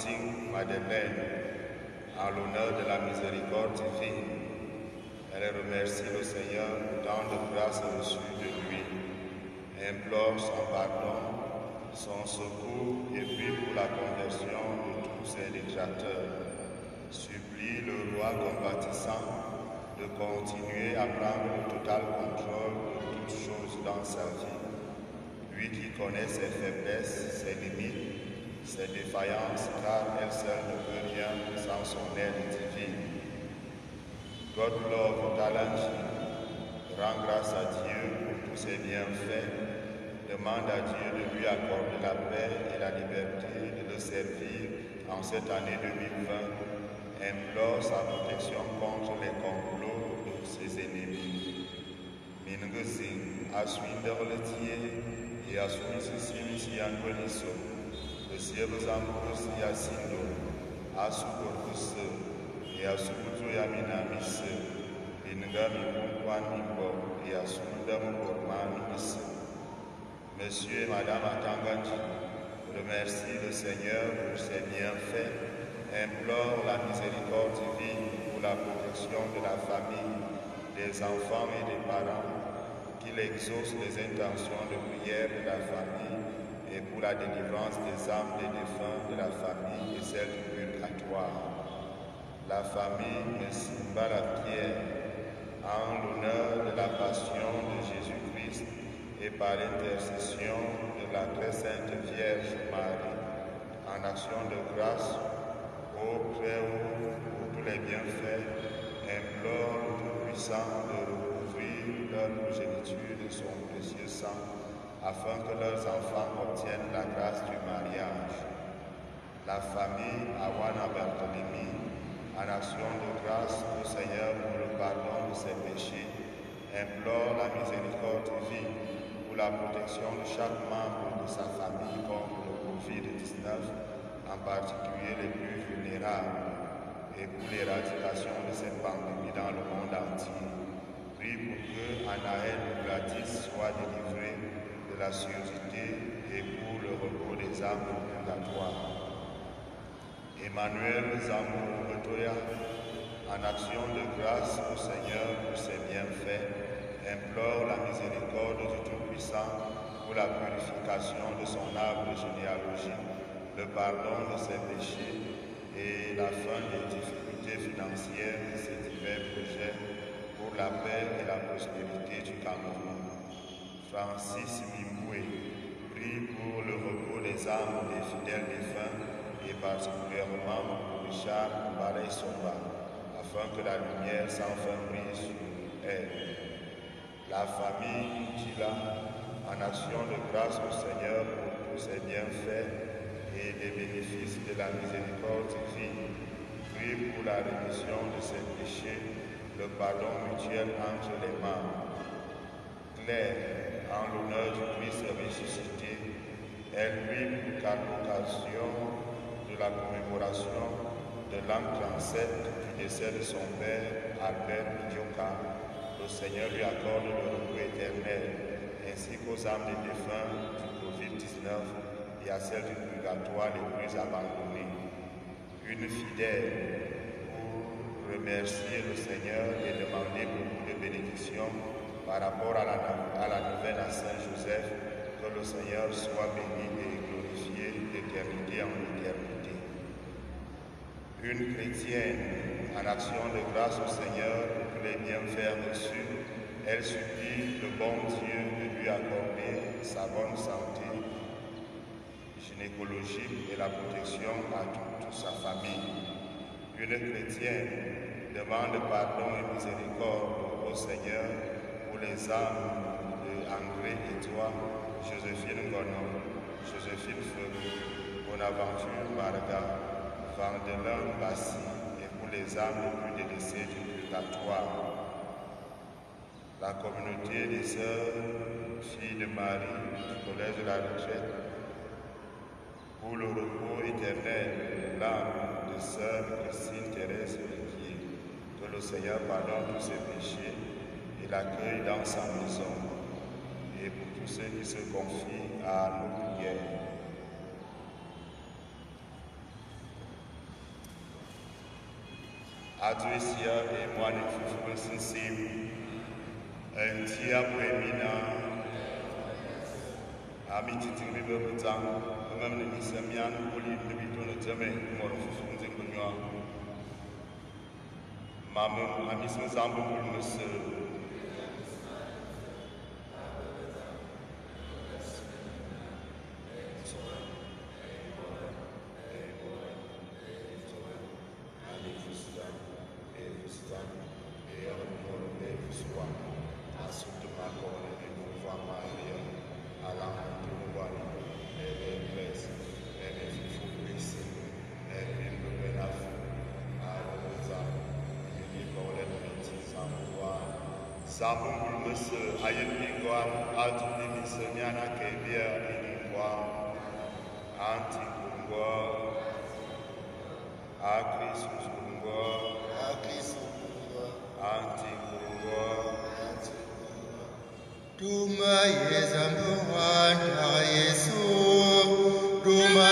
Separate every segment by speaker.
Speaker 1: signe Madeleine en l'honneur de la miséricorde divine. Elle remercie le Seigneur pour tant de grâces reçues de lui, implore son pardon, son secours et prie pour la conversion de tous ses détracteurs. Supplie le roi compatissant de continuer à prendre le total contrôle de toutes choses dans sa vie. Lui qui connaît ses faiblesses, ses limites, ses défaillances, car elle seule ne peut rien sans son aide divine. God love talent, rends grâce à Dieu pour tous ses bienfaits, demande à Dieu de lui accorder la paix et la liberté de le servir en cette année 2020, implore sa protection contre les complots de ses ennemis. Mingezing, Aswinderletie et Aswinsi Angueniso, le Siebezambus Yasindo, Asukorkus et Asukuzu Yaminamis, Lingami Punkwanimbo et Asundam Bormanis. Monsieur et Madame Atanganji, remercie le Seigneur pour ses bienfaits, implore la miséricorde divine pour la protection de la famille, des enfants et des parents, qu'il exauce les intentions de prière de la famille et pour la délivrance des âmes des défunts de la famille et celle du purgatoire. La famille Messimba la Pierre, en l'honneur de la passion de Jésus-Christ et par l'intercession de la très sainte Vierge Marie, en action de grâce au Très-Haut pour tous les bienfaits, implore le Tout-Puissant de recouvrir leur progéniture de son précieux sang, afin que leurs enfants obtiennent la grâce du mariage. La famille Awana Barthélemy, en action de grâce au Seigneur pour le pardon de ses péchés, implore la miséricorde divine pour la protection de chaque membre de sa famille contre le Covid-19, en particulier les plus vulnérables, et pour l'éradication de cette pandémie dans le monde entier. Prie pour que Anaël et Gladys soient délivrés de la curiosité et pour le repos des âmes du purgatoire. Emmanuel Zambo Otoya, en action de grâce au Seigneur pour ses bienfaits, implore la miséricorde du Tout-Puissant pour la purification de son arbre généalogique, le pardon de ses péchés et la fin des difficultés financières de ses divers projets pour la paix et la prospérité du Cameroun. Francis Mimboué prie pour le repos des âmes des fidèles défunts et particulièrement pour Richard Mbalei Somba, afin que la lumière sans fin brille sur elle. La famille Tila, en action de grâce au Seigneur pour tous ses bienfaits et les bénéfices de la miséricorde divine, prie pour la rémission de ses péchés, le pardon mutuel entre les membres. Claire, en l'honneur du Christ ressuscité, elle prie pour l'occasion de la commémoration de l'an 37 du décès de son père, Albert Midioka. Le Seigneur lui accorde le repos éternel, ainsi qu'aux âmes des défunts du Covid-19 et à celles du purgatoire les plus abandonnées. Une fidèle pour remercier le Seigneur et demander beaucoup de bénédictions par rapport à la nouvelle à Saint Joseph, que le Seigneur soit béni et glorifié d'éternité en éternité. Une chrétienne, en action de grâce au Seigneur pour tous les bienfaits reçus, elle supplie le bon Dieu de lui accorder sa bonne santé gynécologique et la protection à toute sa famille. Une chrétienne demande pardon et miséricorde au Seigneur pour les âmes de André et toi, Joséphine Gonon, Joséphine Feu, Bonaventure Marga, Vandelin Bassi et pour les âmes les plus délaissées du purgatoire. La communauté des sœurs, filles de Marie, du collège de la retraite, pour le repos éternel de l'âme de sœur Christine Thérèse Riquier, que le Seigneur pardonne tous ses péchés et l'accueille dans sa maison, et pour tous ceux qui se confient à nos prières. Adwesia et moi les fufure sensible. Un tia premina. Ami titing bibe butang. Même les misamian pour les bidons de jamais. Moi le fufure zingounoa. Maman ami se zambe pour le monsieur. Zabung Monsieur Ayen Mingwan, Altuni Misoniana Kebia Iningwa, Antikungwa, Akrisus Kungwa, Antikungwa,
Speaker 2: Duma Yezambuwan Yesu, Duma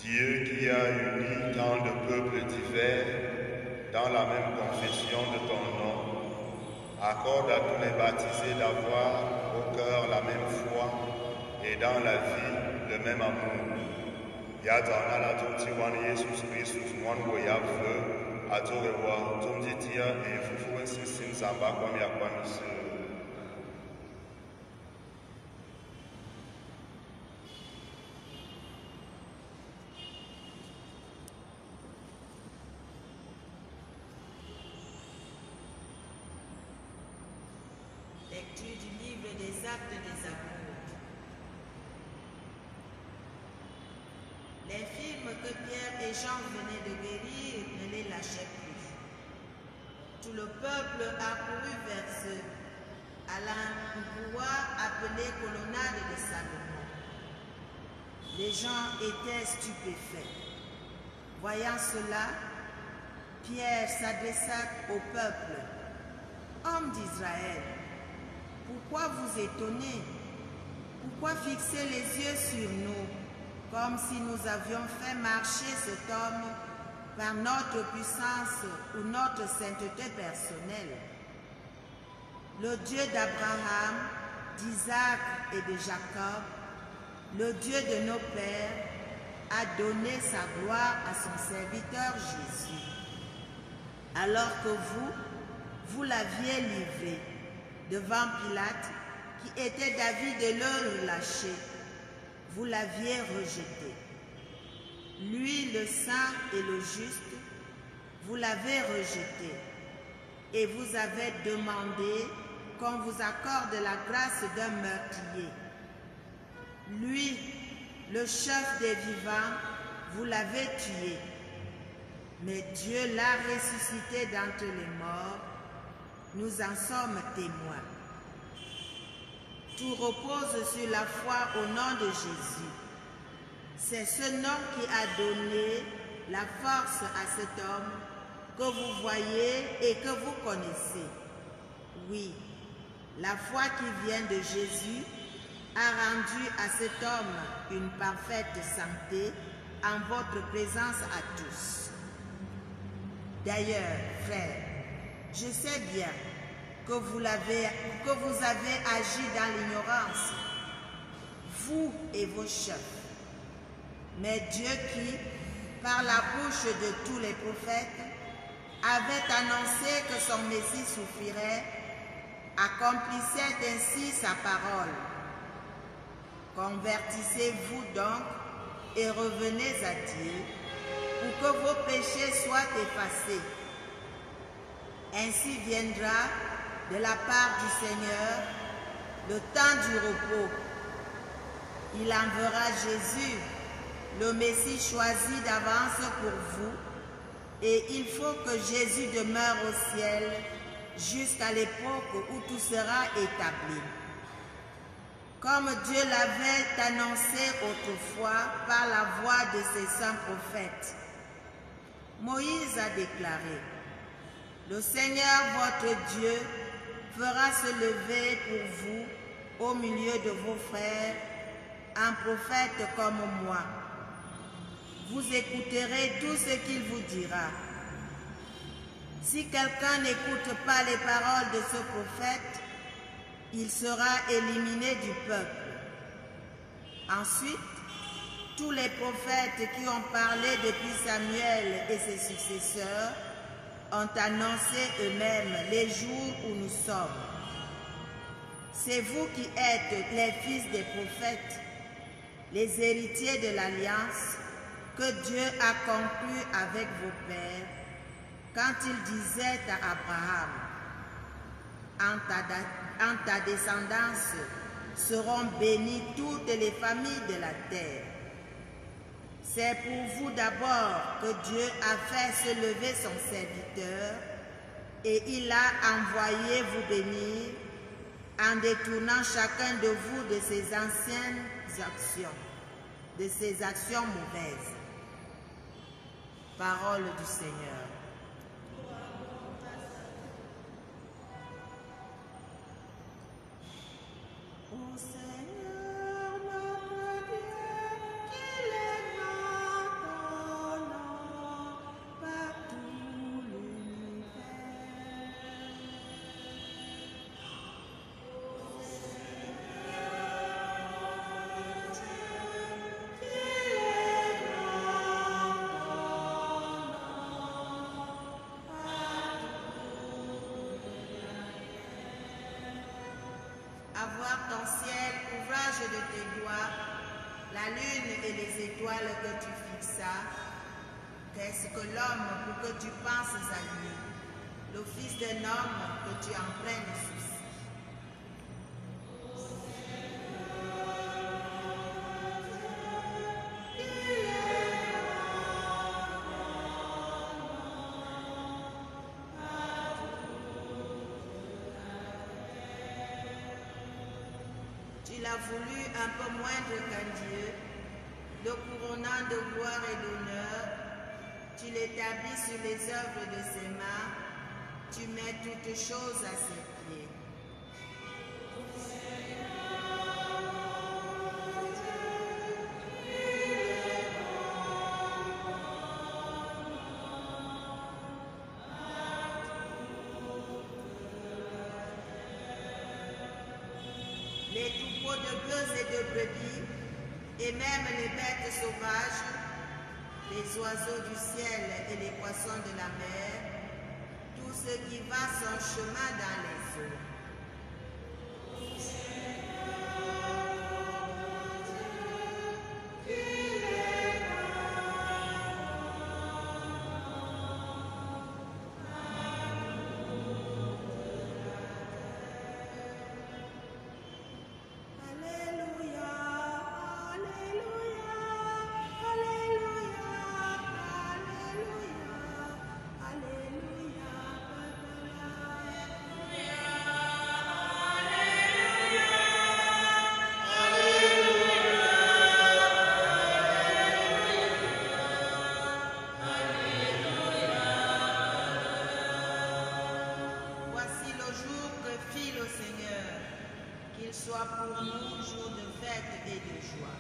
Speaker 1: Dieu qui a uni tant de peuples divers dans la même confession de ton nom, accorde à tous les baptisés d'avoir au cœur la même foi et dans la vie le même amour. Yadana la tumti wan Jesus Christus wan wo ya fe atorewa tumti tia e fufu ensisin samba kwam ya kwamisu.
Speaker 3: lecture du livre des Actes des Apôtres. Les films que Pierre et Jean venaient de guérir ne les lâchaient plus. Tout le peuple accourut vers eux, à l'endroit appelé colonnade de Salomon. Les gens étaient stupéfaits. Voyant cela, Pierre s'adressa au peuple. « Hommes d'Israël, pourquoi vous étonnez? Pourquoi fixer les yeux sur nous, comme si nous avions fait marcher cet homme par notre puissance ou notre sainteté personnelle? Le Dieu d'Abraham, d'Isaac et de Jacob, le Dieu de nos pères, a donné sa gloire à son serviteur Jésus. Alors que vous l'aviez livré devant Pilate, qui était d'avis de le relâcher, vous l'aviez rejeté. Lui, le saint et le juste, vous l'avez rejeté, et vous avez demandé qu'on vous accorde la grâce d'un meurtrier. Lui, le chef des vivants, vous l'avez tué, mais Dieu l'a ressuscité d'entre les morts. Nous en sommes témoins. Tout repose sur la foi au nom de Jésus. C'est ce nom qui a donné la force à cet homme que vous voyez et que vous connaissez. Oui, la foi qui vient de Jésus a rendu à cet homme une parfaite santé en votre présence à tous. D'ailleurs, frères, je sais bien que vous avez agi dans l'ignorance, vous et vos chefs. Mais Dieu qui, par la bouche de tous les prophètes, avait annoncé que son Messie souffrirait, accomplissait ainsi sa parole. Convertissez-vous donc et revenez à Dieu pour que vos péchés soient effacés. Ainsi viendra de la part du Seigneur le temps du repos. Il enverra Jésus, le Messie choisi d'avance pour vous, et il faut que Jésus demeure au ciel jusqu'à l'époque où tout sera établi. Comme Dieu l'avait annoncé autrefois par la voix de ses saints prophètes. Moïse a déclaré: le Seigneur votre Dieu fera se lever pour vous au milieu de vos frères un prophète comme moi. Vous écouterez tout ce qu'il vous dira. Si quelqu'un n'écoute pas les paroles de ce prophète, il sera éliminé du peuple. Ensuite, tous les prophètes qui ont parlé depuis Samuel et ses successeurs ont annoncé eux-mêmes les jours où nous sommes. C'est vous qui êtes les fils des prophètes, les héritiers de l'alliance que Dieu a conclue avec vos pères quand il disait à Abraham: en ta descendance seront bénies toutes les familles de la terre. C'est pour vous d'abord que Dieu a fait se lever son serviteur et il a envoyé vous bénir en détournant chacun de vous de ses anciennes actions, de ses actions mauvaises. Parole du Seigneur. Ô Seigneur notre Dieu, qu'il est ton nom par tout l'univers. Ô Seigneur notre Dieu, qu'il est ton nom par tout l'univers. Avoir ton ciel, ouvrage de tes doigts, la lune et les étoiles que tu fixas. Qu'est-ce que l'homme pour que tu penses à lui, le fils d'un homme que tu en prennes souci? tu l'as voulu un peu moindre qu'un Dieu, le couronnant de gloire et d'honneur, tu l'établis sur les œuvres de ses mains, tu mets toutes choses à ses pieds. Les troupeaux de bœufs et de brebis, et même les bêtes sauvages, les oiseaux du ciel et les poissons de la mer, tout ce qui va son chemin dans les eaux. Soit pour nous jour de fête et de joie.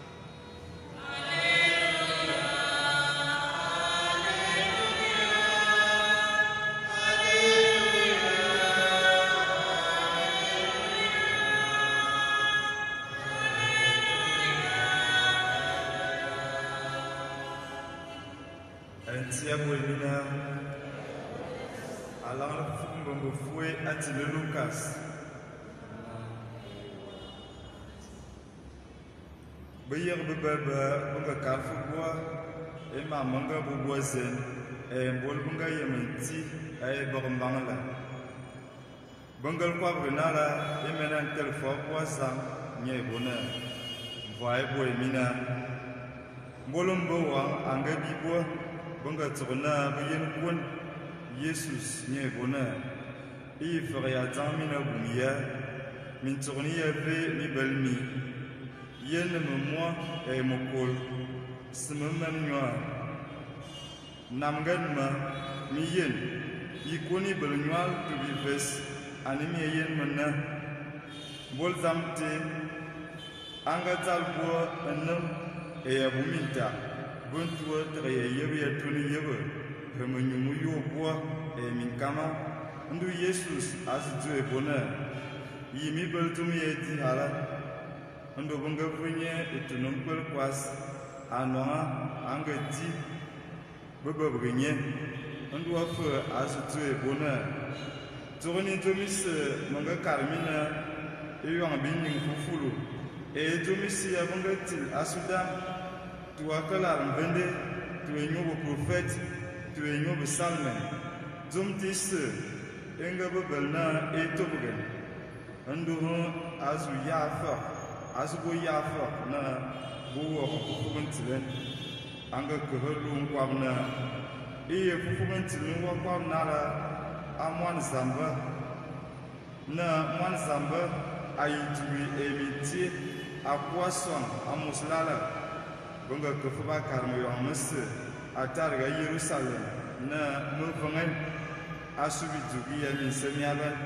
Speaker 4: Antiabuemina, alors Fumbo Foué Atile Lucas. Bayar bebebe bunga kafugwa ema manga bubwazen mbol bunga yementi bagambangla bangal kwa brenala emena telfo bwasa nye bona vai boemina mbolombo wa anga bibwa bunga tsona bayen kun Jesus nye bona ifriya tamina bumiya min tsoniya ve ni balmi yen moi et mon col, ce moment Namganma, mi yen, ikoni belnual to be best, anime yen mana, bolzamte, angatalbo, anum, et abuminta, buntua, treye, tuni yebe, remenyumuyo bois, et minkama, ndu Jesus as tu es bonheur, yimi beltumi eti hala. Ando bunga funye etunumpel kwas anoa angati bebebrinye ando afu asutu ebona tourni tomis manga karmina eyong binning fufulu e tomis ya bunga til asuda tu akala mbende tu enyo prophète tu enyo salme zumtis enga bebelna etobugen ando azu yafa Asubo yafa na buwa fufugantilen anga kahelu kwabna fufugantilen wa kwabna la amwan zamba na mwan zamba ayitui emiti akwason amuslala bunga kafuba karmo yo amus atarga Yerusalem na mufangan asubi dugi ya min semiaba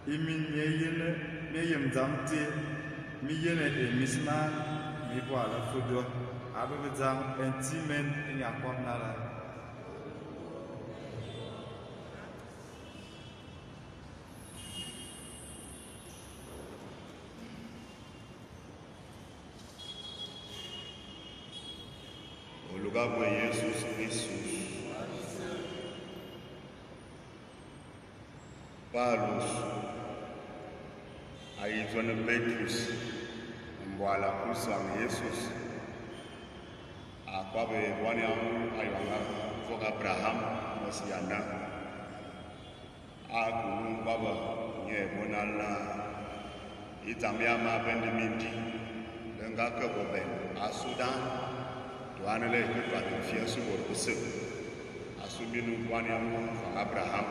Speaker 4: imin yeyene meyem damte mi yene e misma mi voilà fodo abezam intimen in yakobnala
Speaker 1: o lugar de Jesus Cristo Paulus ayizona Petrus mbwala kusang Jesus akwabe bwana ayanga for Abraham mosiana akulu baba nye bonala itamya ma bendimindi lenga ka bobe asudan to anele ke to afia su bo kusu asubinu bwana for Abraham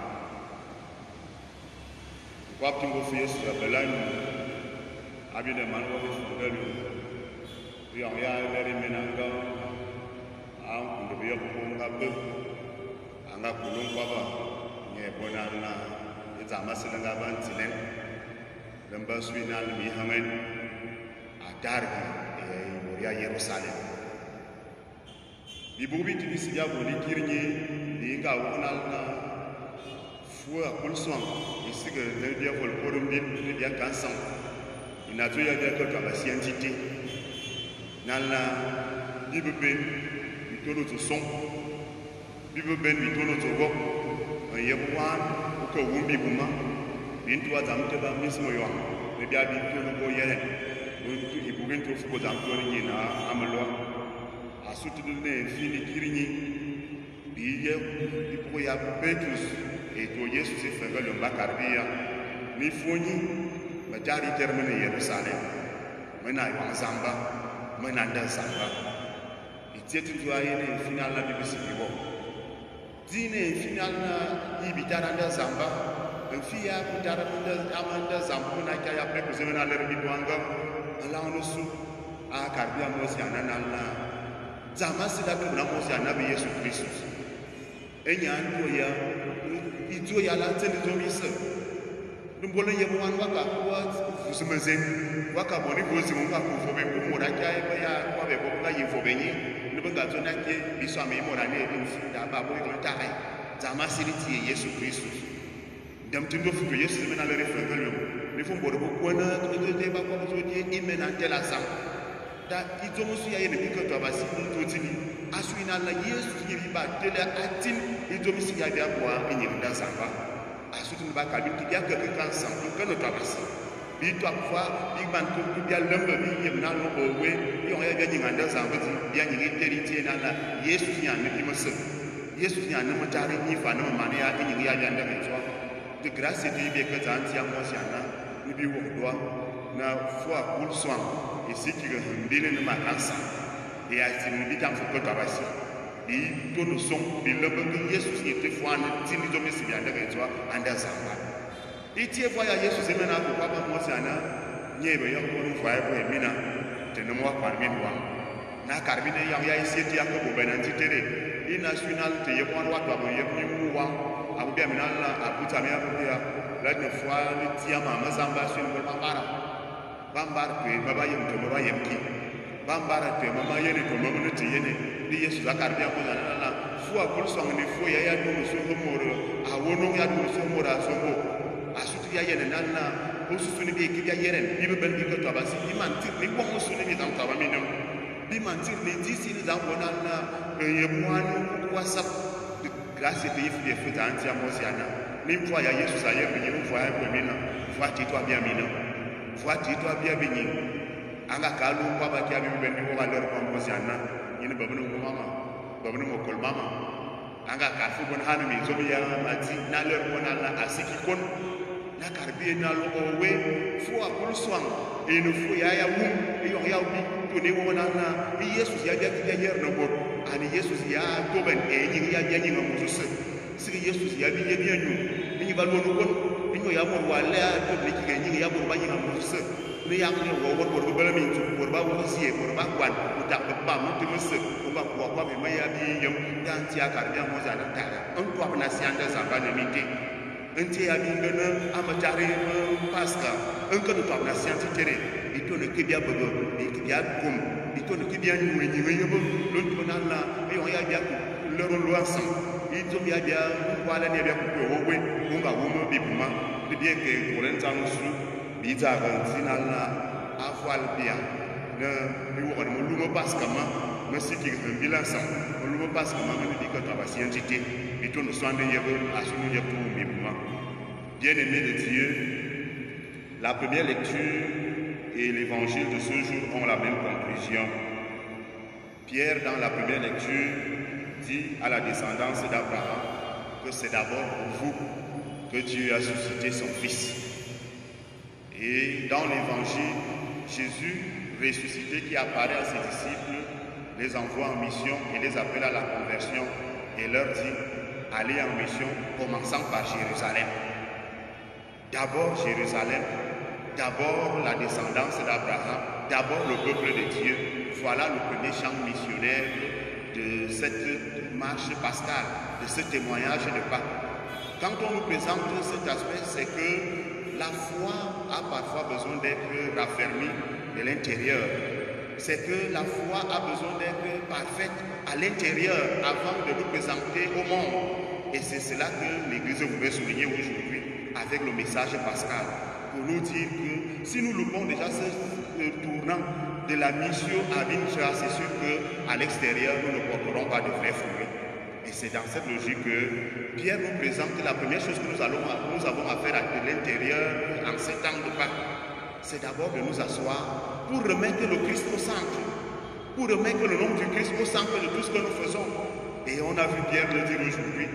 Speaker 1: Wapti ngo fu Yesu ya belani Abi de man wo fungelu. Yang ya dari menanga ang kundu biya kunga be. Anga kulung baba nye bonana zama silanga ban tilen. Lamba suina mi hamen adargi ya Yerusalem. Bibubi tibisi ya boli kirnye dinga wonal na fua kulsong isiga de dia vol porum bi dia kansan ina to ya dia to ba scientifique nala bibebe bitolo to son bibebe bitolo to go yebuwan ko wumbi buma bintu azamte ba mismo yo ne dia bi to go yele buntu ibugen to fuko zamto ni na amalo asutu ne fini kirinyi biye ibugo ya Petrus et to Yesu se fanga le makarbia ni foni majari termine Yerusalem mena yo zamba mena nda zamba itietu to ayene final na bibisi bibo dine final na ibitara nda zamba fia kutara nda amanda zamba na kaya pe kuzemena le bibwanga ala onusu akarbia mosi anana zama sida to na mosi anabi Yesu Kristus enya ndo ya itu ya la tene zo mise dumbole ye mwan waka kwa fusimezem waka boni bozi mo ka kufobe ko mora kya ya kwa be ko ka yifobe ni ne banga zo na ke biso ame mora ne bi da ba bo ko ta ai zama siriti Yesu Kristus dam tindo fu Yesu mena le refengelo ni fo mbodo ko na to de ba ko zo die imena tela sa da izo musu ya yene biko to abasi to tini asuina la Yesu yiri ba tele atin izo musu ya bia kwa enyi nda samba asutu ba ka bi ya ke kan sam ko no to abasi bi to afwa bi man to bi ya lemba bi yem na no owe yo ya bia nyinga nda samba ti bia nyinga teriti na la Yesu ya ne bi musu Yesu ya ne mutare ni fa no mane ya enyi ya bia nda me to de grâce de bi ke tanti ya mo siana ni bi wo doa na foi pour soin ici qui rendine na makansa et a timi bitam fo ko tabasi et to no son bi lebe que Jesus était foi na timi do mesi bi anda retwa anda zamba et tie foi ya Jesus emena ko papa mo sana nyebe ya ko no foi ko emina te no mo kwa mi wa na karbine ya isi ti akko be na titere i national te ye ko wa to ye mu wa abu bi amina la abuta mi abu ya la ne foi ni ti ama mazamba sur ko mambara bambara pe baba yem to baba yem ki bambara pe mama yene to mama ne tiyene di Yesu zakarbia ko na na fu akul so ne fu ya do so ko moro a wono ya do so moro asombo asuti ya yene na na o su ni bi ki ya yeren bi be ben bi ko to abasi bi man ti ni ko mo su ni bi tam ta ba mi nem bi man ti ni di si ni zam bona na ye mwanu whatsapp de grâce de yif de futa anti amosi ana ni fu ya Yesu sa ye bi ni fu ya ko mi na fu ati to abia mi na fuati to abia binyi anga kalu kwa ba kia bi ben ko valeur ko mo siana yini babunu mo mama babunu mo kol mama anga ka fu bon hanu mi zo ya mati na leur ko na la asiki kon na karbi na lo owe fu akulu swang e no fu ya wu e yo ya bi to ne wo na na Yesu ya bia ki yer no bo ani Yesu ya to ben e nyi ya bia nyi mo so se Yesu ya bi ye bia nyu ni ba lo no kon inyo ya mo wala to ni ki nyi ya bo ba nyi mo so ni ya ko wo wo ba mi tu wo ba wo si e wo ba kwan ta ba mo ti mo se ko ba ko ba me ma ya bi yem dan ti akar ya mo za na ta on to na si anda sa ba ne mi te enti ya bi ngana amatari pasca on ko to na si anti tere ito ne ke bia bogo ni ke bia kum ito ne ke bia nyu nyi nyi bo lo to na la e yo ya bia ko le ro lo ansa ito bia bia wala ne bia ko wo we ko ga wo mo bi buma bi bia ke ko len ta no su bi ta ga final na afwal bia ne bi wo mo lu mo pasca ma me si ki bilan sa mo lu mo pasca ma me bi ko ta ba si entité ito no so ande yebo asunu yebo mi buma. Bien-aimés de Dieu, la première lecture et l'évangile de ce jour ont la même conclusion. Pierre, dans la première lecture, dit à la descendance d'Abraham que c'est d'abord pour vous que Dieu a suscité son Fils. Et dans l'évangile, Jésus ressuscité qui apparaît à ses disciples, les envoie en mission et les appelle à la conversion et leur dit, allez en mission, commençant par Jérusalem. D'abord Jérusalem,
Speaker 5: d'abord la descendance d'Abraham, d'abord le peuple de Dieu. Voilà le premier chant missionnaire de cette marche pascale, de ce témoignage de Pâques. Quand on nous présente cet aspect, c'est que la foi a parfois besoin d'être raffermie de l'intérieur. C'est que la foi a besoin d'être parfaite à l'intérieur avant de nous présenter au monde. Et c'est cela que l'Église voudrait souligner aujourd'hui avec le message pascal. Pour nous dire que si nous loupons déjà ce tournant de la mission à Vincha, c'est sûr qu'à l'extérieur, nous ne porterons pas de vrais fruits. Et c'est dans cette logique que Pierre nous présente la première chose que nous avons à faire à l'intérieur en ces temps de Pâques. C'est d'abord de nous asseoir pour remettre le Christ au centre, pour remettre le nom du Christ au centre de tout ce que nous faisons. Et on a vu Pierre le dire aujourd'hui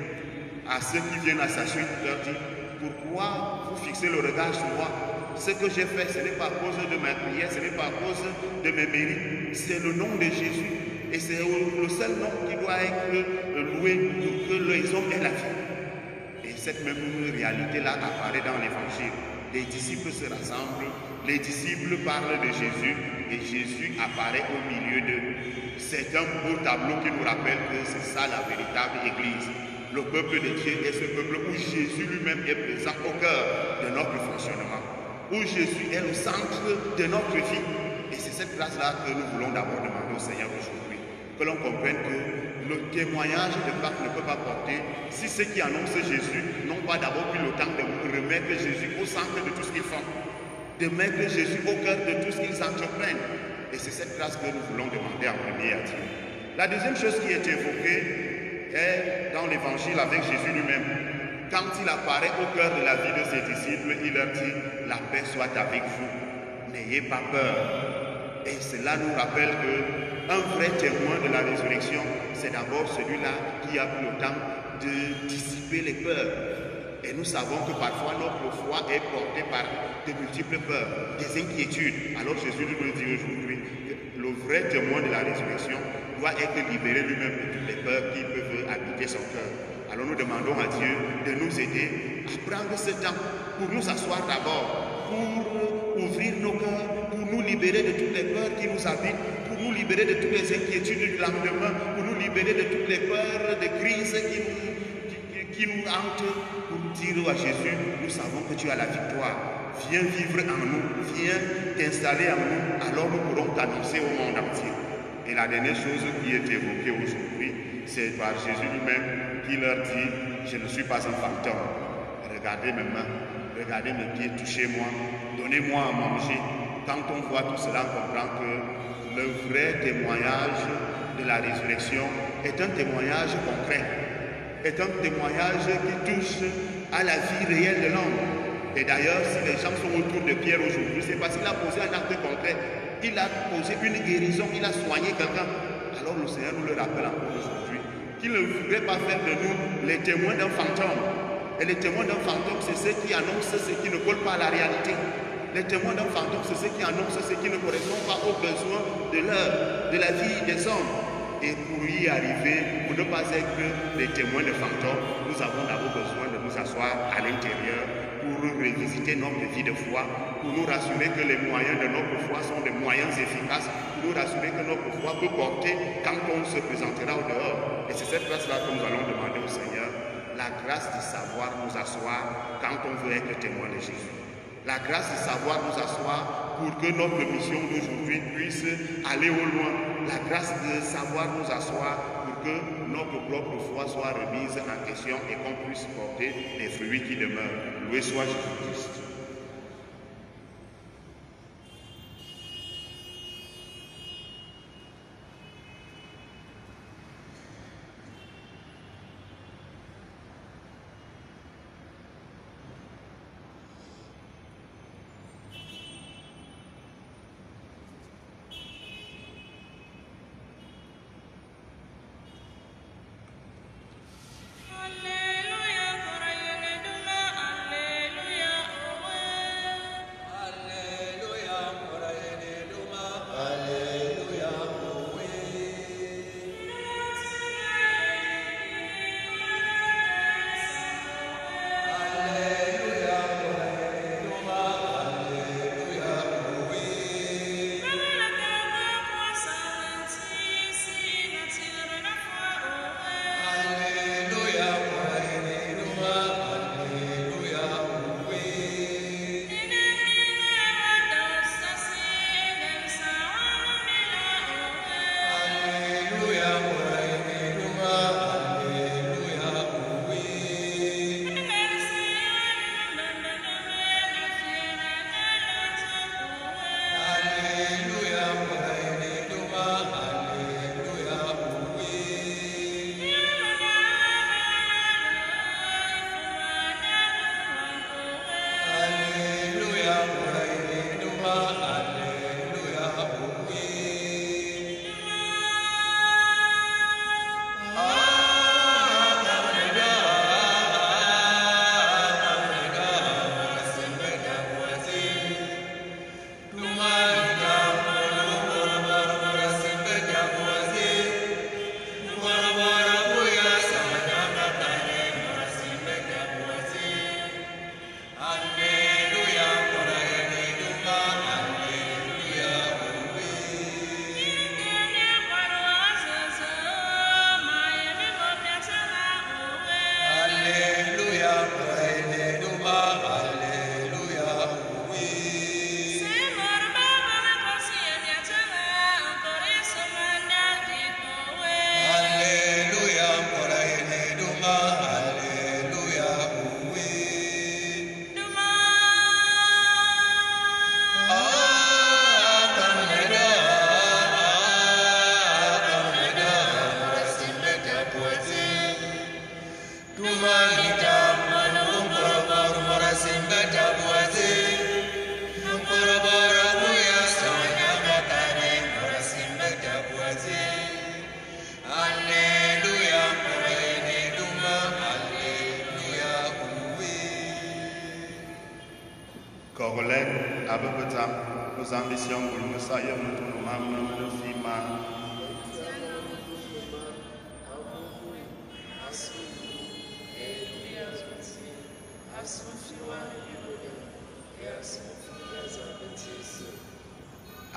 Speaker 5: à ceux qui viennent à sa suite, leur dit, pourquoi vous fixez le regard sur moi? Ce que j'ai fait, ce n'est pas à cause de ma prière, ce n'est pas à cause de mes mérites, c'est le nom de Jésus. Et c'est le seul nom qui doit être loué pour que les hommes aient la vie. Et cette même réalité-là apparaît dans l'Évangile. Les disciples se rassemblent, les disciples parlent de Jésus et Jésus apparaît au milieu d'eux. C'est un beau tableau qui nous rappelle que c'est ça la véritable Église. Le peuple de Dieu est ce peuple où Jésus lui-même est présent au cœur de notre fonctionnement, où Jésus est le centre de notre vie. Et c'est cette grâce-là que nous voulons d'abord demander au Seigneur aujourd'hui. Que l'on comprenne que le témoignage de Pâques ne peut pas porter si ceux qui annoncent Jésus n'ont pas d'abord pris le temps de remettre Jésus au centre de tout ce qu'ils font, de mettre Jésus au cœur de tout ce qu'ils entreprennent. Et c'est cette grâce que nous voulons demander en premier à Dieu. La deuxième chose qui est évoquée est dans l'Évangile avec Jésus lui-même. Quand il apparaît au cœur de la vie de ses disciples, il leur dit « La paix soit avec vous, n'ayez pas peur ». Et cela nous rappelle qu'un vrai témoin de la résurrection, c'est d'abord celui-là qui a pris le temps de dissiper les peurs. Et nous savons que parfois notre foi est portée par de multiples peurs, des inquiétudes. Alors Jésus nous dit aujourd'hui que le vrai témoin de la résurrection doit être libéré lui-même de toutes les peurs qui peuvent habiter son cœur. Alors nous demandons à Dieu de nous aider à prendre ce temps pour nous asseoir d'abord, pour ouvrir nos cœurs, pour nous libérer de toutes les peurs qui nous habitent, pour nous libérer de toutes les inquiétudes du lendemain, pour nous libérer de toutes les peurs, des crises qui nous hantent, pour dire à Jésus, nous savons que tu as la victoire. Viens vivre en nous, viens t'installer en nous, alors nous pourrons t'annoncer au monde entier. Et la dernière chose qui est évoquée aujourd'hui, c'est par Jésus lui-même qui leur dit, je ne suis pas un fantôme. Regardez mes mains, regardez mes pieds, touchez-moi, donnez-moi à manger. Quand on voit tout cela, on comprend que le vrai témoignage de la résurrection est un témoignage concret, est un témoignage qui touche à la vie réelle de l'homme. Et d'ailleurs, si les gens sont autour de Pierre aujourd'hui, c'est parce qu'il a posé un acte concret. Il a posé une guérison, il a soigné quelqu'un. Alors le Seigneur nous le rappelle encore aujourd'hui, qu'il ne voudrait pas faire de nous les témoins d'un fantôme. Et les témoins d'un fantôme, c'est ceux qui annoncent ce qui ne colle pas à la réalité. Les témoins d'un fantôme, c'est ceux qui annoncent ce qui ne correspond pas aux besoins de l'heure, de la vie des hommes. Et pour y arriver, pour ne pas être des témoins de fantômes, nous avons d'abord besoin de nous asseoir à l'intérieur pour revisiter notre vie de foi, pour nous rassurer que les moyens de notre foi sont des moyens efficaces, pour nous rassurer que notre foi peut porter quand on se présentera au dehors. Et c'est cette grâce-là que nous allons demander au Seigneur, la grâce de savoir nous asseoir quand on veut être témoin de Jésus. La grâce de savoir nous asseoir pour que notre mission d'aujourd'hui puisse aller au loin. La grâce de savoir nous asseoir pour que notre propre foi soit remise en question et qu'on puisse porter des fruits qui demeurent. Loué soit Jésus-Christ.
Speaker 6: Alléluia,
Speaker 1: Corlène, Abebetam, nos ambitions pour nous saillir, nous tournons, nous filmons.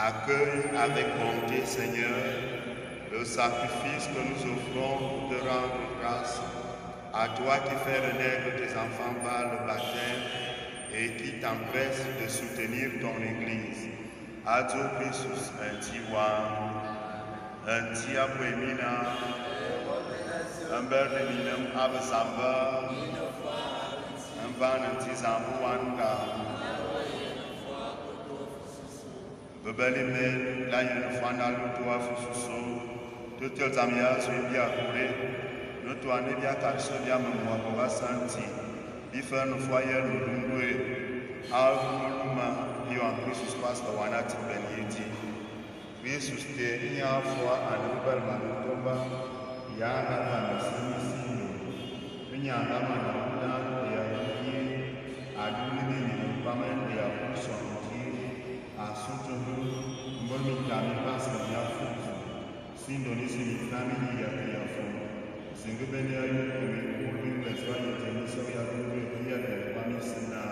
Speaker 1: Accueille avec bonté, Seigneur, le sacrifice que nous offrons pour te rendre grâce. À toi qui fais renaître tes enfants par le baptême et qui t'empresse de soutenir ton Église. Ado Christus, un tiabuemina, un berdeminum abesamba, un van antizambuanga. Bebelime, la yenufana lutua fususo, tutel zamia suibia kure, nutuane bia kalsodia memwa santi, bifa nufoye nudungwe, avuluma, yo en Christus pastor wanati benieti. Christus te inya fwa anubal manutoba, yana manasimisiyo, minyanga manabuna ya yuki, aduni ni pamen ya kuson. Assunto mboni kami pasa ya fufu sindo nisi mifami ya fufu singubeni ya yuko kumi leswa ya tenisa ya kuwe ya pamisina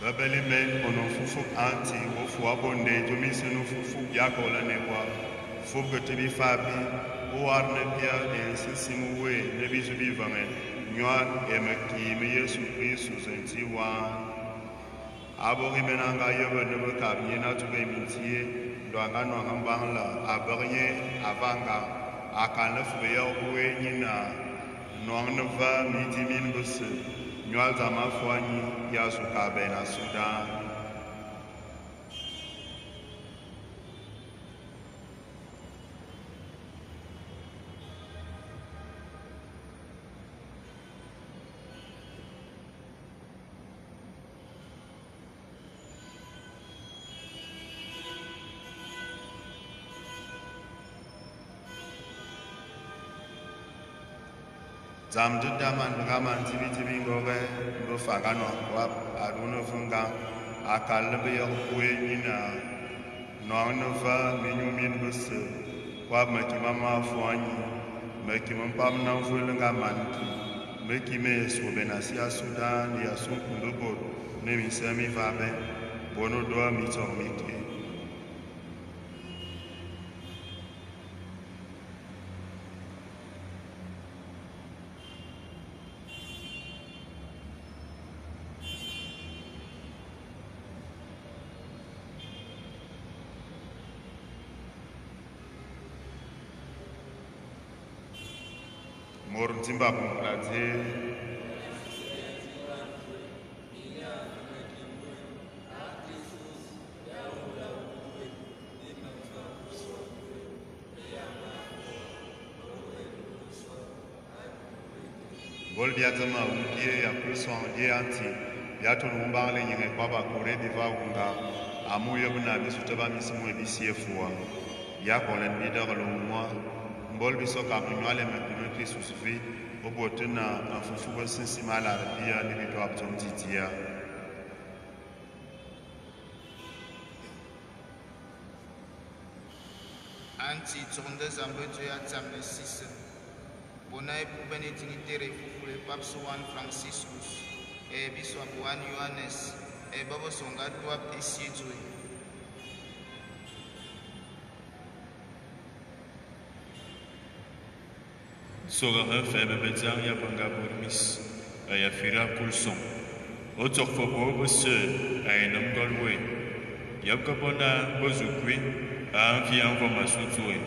Speaker 1: Babelime ono fufu anti ofu abonde jomisi no fufu yakola newa fufu tibi fabi o arne pia en sisimu we ne bizu bivame nywa emeki me Yesu Kristo senti wa abori menanga yobe ne bakabye na tube mintie ndo angano ngambangla abarye avanga akana fube ya we nyina no nva mitimin buse Nyal zama fwanyi ya sukabe na Sudan. Zamdu daman ngaman tibi ngoge lo fagano wap aduno funga akal be yo kwe nina no va minyu min bus wap makimama fwanyi makimam pam na fulunga manki makime so benasia Sudan ya sunkundo bor ne mi sami vabe bono do mi tormike Mortimba kumplaze Gol biatama ungie ya kuson die anti biato numba le nyenge baba kore diva unga amuye buna bisutaba misimu ebisiefua ya kolen bidar lo moi mbol biso kapinyale mekunu Christus vi obotena afufu bosinsi mala bia ni bido abtom titia
Speaker 2: anti tonde zambeto ya tsamne sise bonai pour benedict refufu le pape Juan Franciscus e biso Juan Yohanes e babo songa doa pisitwe
Speaker 6: Sora febe bezang ya banga burmis ya fira kulson otok fobo bose ay nam golwe ya kabona bozukwi a fi information tuwe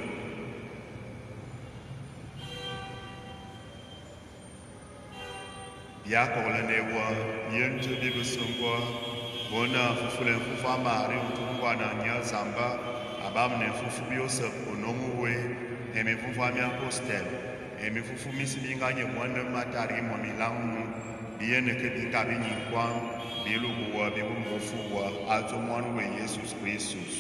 Speaker 1: bia kolene wa yen to bi besongwa bona fufule fufa mari utungwa na nya zamba abam ne fufu biosep onomuwe eme fufu amia postel eme fufu misiminga nye mwana matari mo milangu bien ke dinga binyi kwa bilugu wa bibu mfufu wa ato mwana we Jesus Christus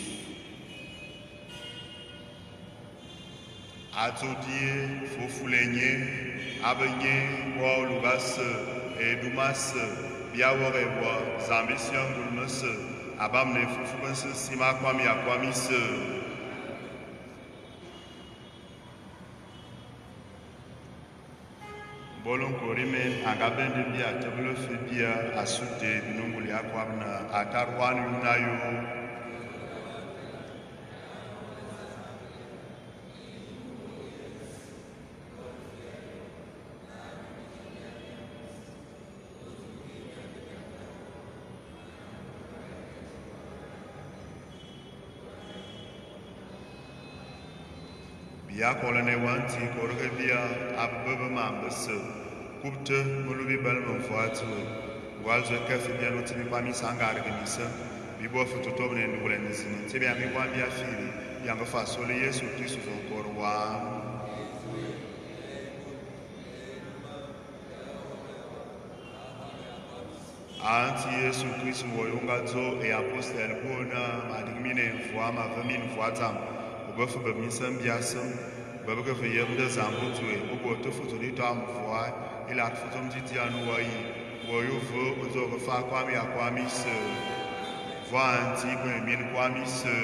Speaker 1: ato die fufu lenye abenye wa lugas edumas biawore wa zambision gulmas abam ne fufu bens sima kwami akwamis bolon korimen agabende bia tablo fibia asute binunguli akwamna atarwani unayo bia kolene wanti korge bia abbe mambese kupte mulubi balmo fuatu walzo kafi bia loti bi pami sanga organisa bi bo futu to ne ndule nisini tibi ami kwa bia fili yanga fa sole Yesu Kristo korwa anti Yesu Kristo woyunga zo e apostel bona madigmine fuama famine fuatam obofu bemisam biasam babaka fayem de zambutwe obo to futu ni tam fuai ila futum titianu wai woyo vo ozo ko fa kwami akwami se vanti ko min kwami se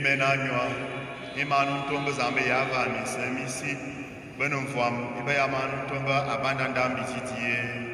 Speaker 1: Menanywa imanu tomba zambe yava misemisi benum fam iba yamanu tomba abandanda mbititie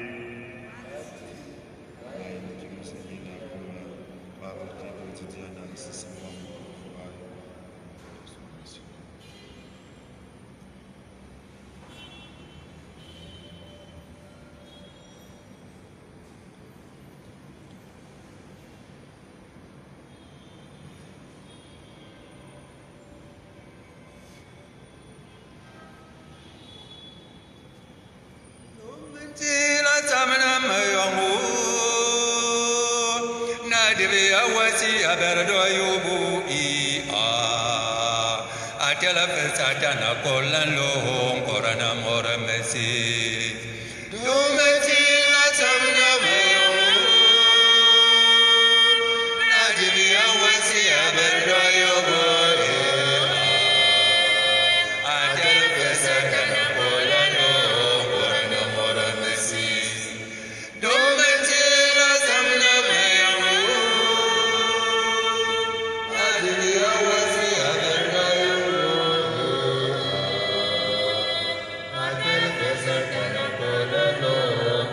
Speaker 7: Satana kolan lohong korana mora mesi do mesi la sabna mo na dibi awasi aberdo yobo atel satana kolan lohong korana mora mesi do mesi la sabna mo adibi awasi aberdo Satana Kola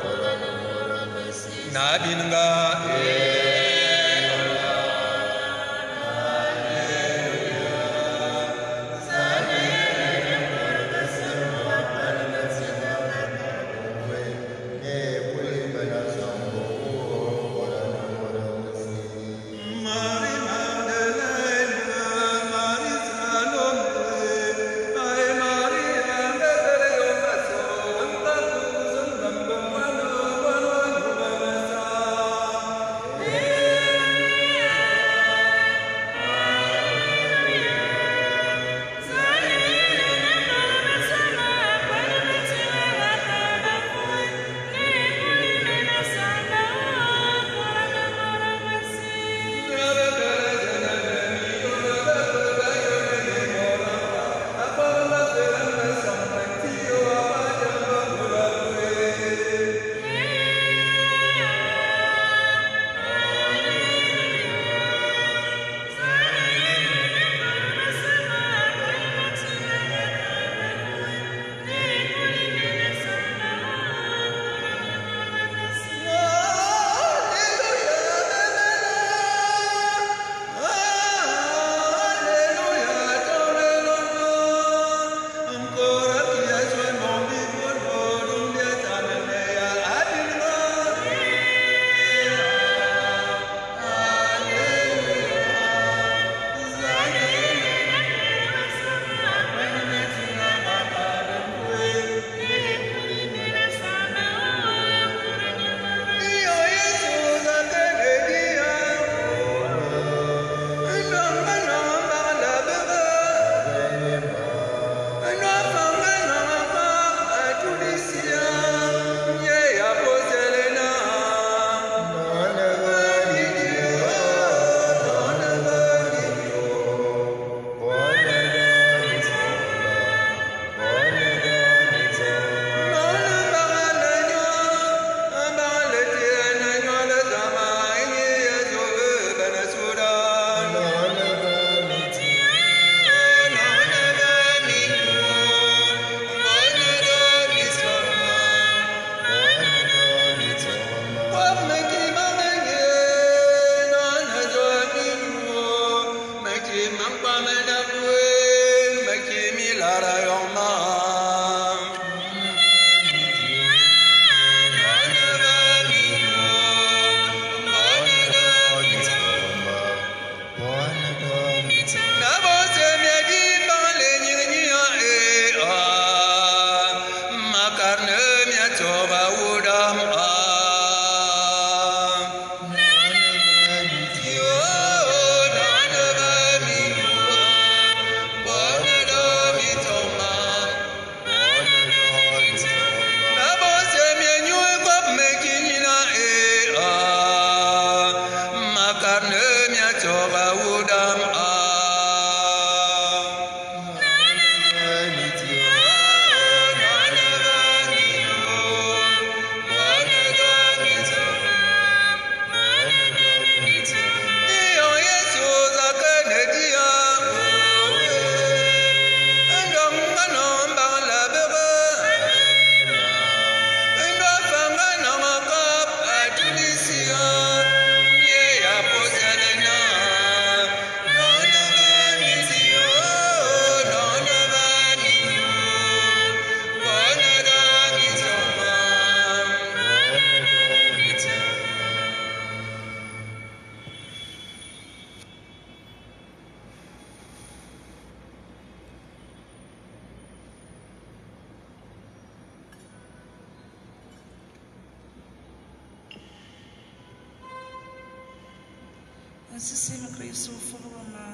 Speaker 8: Nsisi Kristo furuma.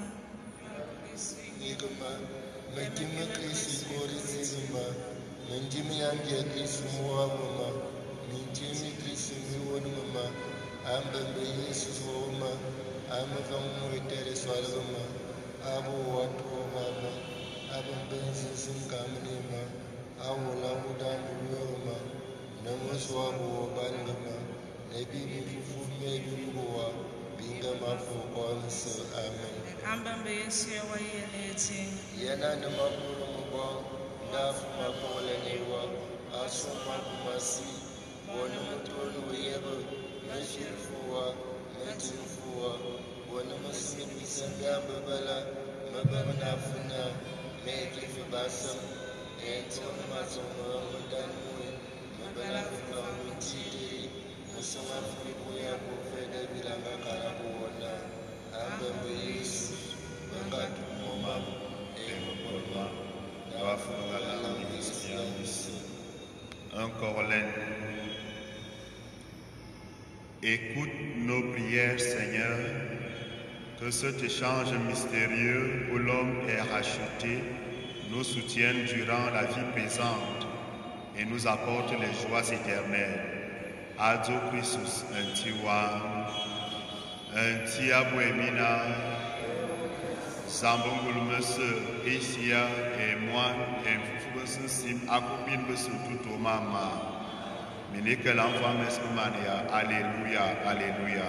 Speaker 9: Nigama, Magima Krisi Kori Nigama, Manjimi Angia Krisi Muawama, Minjimi Krisi Muawama, Ambambe Jesus Wama, Amavamu Etere Swalama, Abu Watu Mama, Abambe Zizim Kamanima, Awula Udan Uwama, Namaswabu Bangama, Nebi Mifufu Mebi Uwa, Bingama Fukonsu, Amen.
Speaker 8: Ambambe Yesu ya wayeneti.
Speaker 9: Yana na mapuru mubong, dafu mapole niwa, asu mapumasi, wana matulu wiyego, mashirfuwa, majirfuwa, wana masimi sangamba bala, mabama nafuna, meklifu basam, ento mazuma madanwe, mabala fuka mutiri, musama fukuya kufede bilanga karabuona, ambambe Yesu.
Speaker 1: Un Corlin. Écoute nos prières, Seigneur, que cet échange mystérieux où l'homme est racheté nous soutienne durant la vie présente et nous apporte les joies éternelles. Ado Christus, un tiwa, un tiabouemina, Zambongulmus, Isia et moi, et Fufus Sim, Akubin tout Mama. Minike l'enfant Meskumania, Alléluia, Alléluia.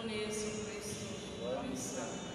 Speaker 8: Yesu Kristo,